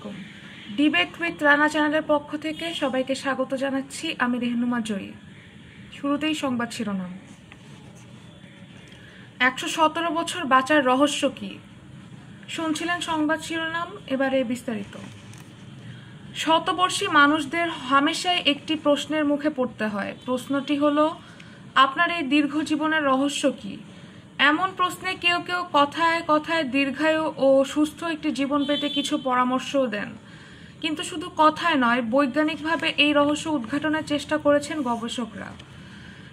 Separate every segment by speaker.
Speaker 1: আলাইকুম। Debate with Rana চ্যানেলের পক্ষ থেকে সবাইকে স্বাগত জানাচ্ছি। আমি রেহনুমা জয়ী। শুরুতেই সংবাদ শিরোনাম। 117 বছর বাঁচার রহস্য কি? শুনছিলেন সংবাদ শিরোনাম, এবারে বিস্তারিত। শতবর্ষী মানুষদের হামেশাই একটি প্রশ্নের মুখে পড়তে হয়। প্রশ্নটি হলো, আপনার এই দীর্ঘ জীবনের রহস্য কি? এমন প্রশ্নে কেউ কেউ কথায় কথায় দীর্ঘায়ু ও সুস্থ একটি জীবন পেতে কিছু পরামর্শও দেন। কিন্তু শুধু কথায় নয়, বৈজ্ঞানিকভাবে এই রহস্য উদ্ঘাটনের চেষ্টা করেছেন গবেষকরা।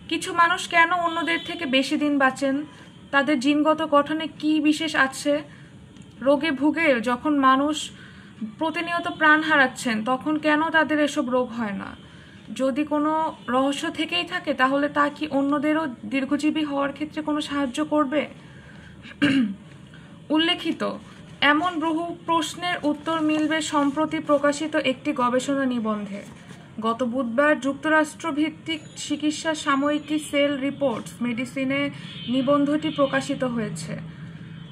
Speaker 1: কিছু মানুষ কেন অন্যদের থেকে বেশি দিন বাঁচেন? তাদের জিনগত গঠনে কি বিশেষ আছে? রোগে ভুগে যখন মানুষ প্রতিনিয়ত প্রাণ হারাচ্ছেন, তখন কেন তাদের এসব রোগ হয় না? যদি কোনো রহস্য থেকেই থাকে, তাহলে তা কি অন্যদেরও দীর্ঘজীবী হওয়ার ক্ষেত্রে কোনো সাহায্য করবে? উল্লেখিত এমন বহু প্রশ্নের উত্তর মিলবে সম্প্রতি প্রকাশিত একটি গবেষণা নিবন্ধে। গত বুধবার যুক্তরাষ্ট্র ভিত্তিক চিকিৎসা সাময়িকী সেল রিপোর্টস মেডিসিনে নিবন্ধটি প্রকাশিত হয়েছে।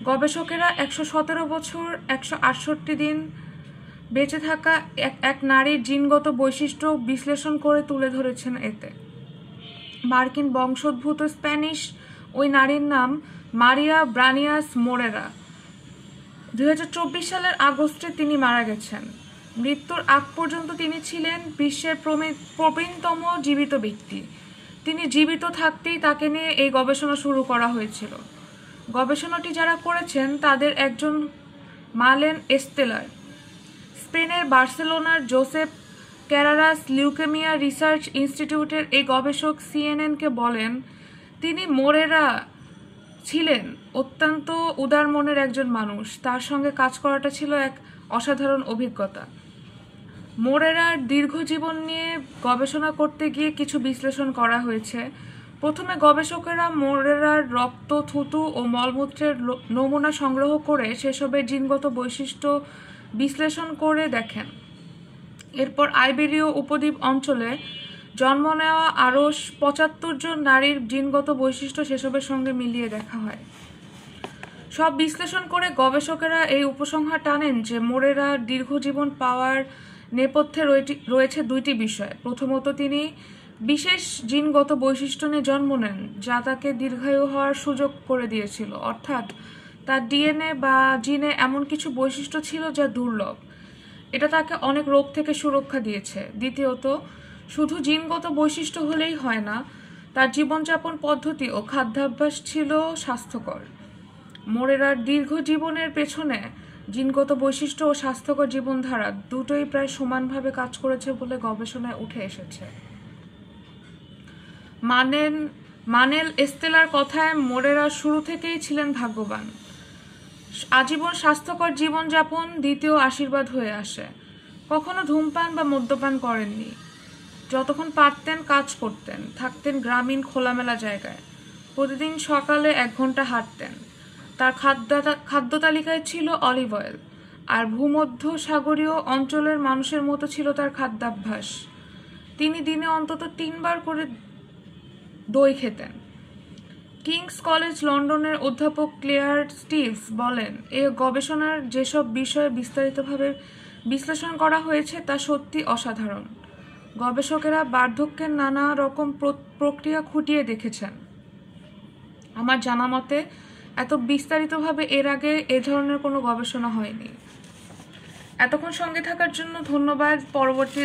Speaker 1: গবেষকেরা 117 বছর 168 দিন বেঁচে থাকা এক নারীর জিনগত বৈশিষ্ট্য বিশ্লেষণ করে তুলে ধরেছেন এতে। মার্কিন বংশোদ্ভূত স্প্যানিশ ওই নারীর নাম মারিয়া ব্রানিয়াস মোরেরা। 2024 সালের আগস্টে তিনি মারা গেছেন। মৃত্যুর আগ পর্যন্ত তিনি ছিলেন বিশ্বের প্রবীণতম জীবিত ব্যক্তি। তিনি জীবিত থাকতেই তাকে নিয়ে এই গবেষণা শুরু করা হয়েছিল। গবেষণাটি যারা করেছেন তাদের একজন মালেন এস্তেলার। স্পেনের বার্সেলোনার জোসেফ ক্যারারাস লিউকেমিয়া রিসার্চ ইনস্টিটিউটের এই গবেষক সিএনএনকে বলেন, তিনি মোরেরা ছিলেন অত্যন্ত উদার মনের একজন মানুষ। তার সঙ্গে কাজ করাটা ছিল এক অসাধারণ অভিজ্ঞতা। মোরেরার দীর্ঘ জীবন নিয়ে গবেষণা করতে গিয়ে কিছু বিশ্লেষণ করা হয়েছে। প্রথমে গবেষকেরা মোরেরার রক্ত, থুতু ও মলমূত্রের নমুনা সংগ্রহ করে সেসবের জিনগত বৈশিষ্ট্য বিশ্লেষণ করে দেখেন। এরপর আইবেরীয় উপদ্বীপ অঞ্চলে জন্ম নেওয়া আরও 75 জন নারীর জিনগত বৈশিষ্ট্য সেসবের সঙ্গে মিলিয়ে দেখা হয়। সব বিশ্লেষণ করে গবেষকেরা এই উপসংহার টানেন যে মোরেরার দীর্ঘজীবন পাওয়ার নেপথ্যে রয়েছে দুইটি বিষয়। প্রথমত, তিনি বিশেষ জিনগত বৈশিষ্ট্য নিয়ে জন্ম নেন যা তাকে দীর্ঘায়ু হওয়ার সুযোগ করে দিয়েছিল, অর্থাৎ তার ডিএনএ বা জিনে এমন কিছু বৈশিষ্ট্য ছিল যা দুর্লভ। এটা তাকে অনেক রোগ থেকে সুরক্ষা দিয়েছে। দ্বিতীয়ত, শুধু জিনগত বৈশিষ্ট্য হলেই হয় না, তার জীবনযাপন পদ্ধতি ও খাদ্যাভ্যাস ছিল স্বাস্থ্যকর। মোরেরার দীর্ঘ জীবনের পেছনে জিনগত বৈশিষ্ট্য ও স্বাস্থ্যকর জীবনধারা দুটোই প্রায় সমানভাবে কাজ করেছে বলে গবেষণায় উঠে এসেছে। মানেল এস্তেলার কথায়, মোরেরা শুরু থেকেই ছিলেন ভাগ্যবান। আজীবন স্বাস্থ্যকর জীবনযাপন দ্বিতীয় আশীর্বাদ হয়ে আসে। কখনো ধূমপান বা মদ্যপান করেননি। যতক্ষণ পারতেন কাজ করতেন, থাকতেন গ্রামীণ খোলামেলা জায়গায়। প্রতিদিন সকালে 1 ঘন্টা হাঁটতেন। তার খাদ্য তালিকায় ছিল অলিভ অয়েল, আর ভূমধ্য সাগরীয় অঞ্চলের মানুষের মতো ছিল তার খাদ্যাভ্যাস। তিনি দিনে অন্তত 3 বার করে দই খেতেন। কিংস কলেজ লন্ডনের অধ্যাপক ক্লেয়ার স্টিভস বলেন, এই গবেষণার যেসব বিষয়ে বিস্তারিতভাবে বিশ্লেষণ করা হয়েছে তা সত্যি অসাধারণ। গবেষকেরা বার্ধক্যের নানা রকম প্রক্রিয়া খুঁটিয়ে দেখেছেন। আমার জানা মতে এত বিস্তারিতভাবে এর আগে এ ধরনের কোনো গবেষণা হয়নি। এতক্ষণ সঙ্গে থাকার জন্য ধন্যবাদ। পরবর্তী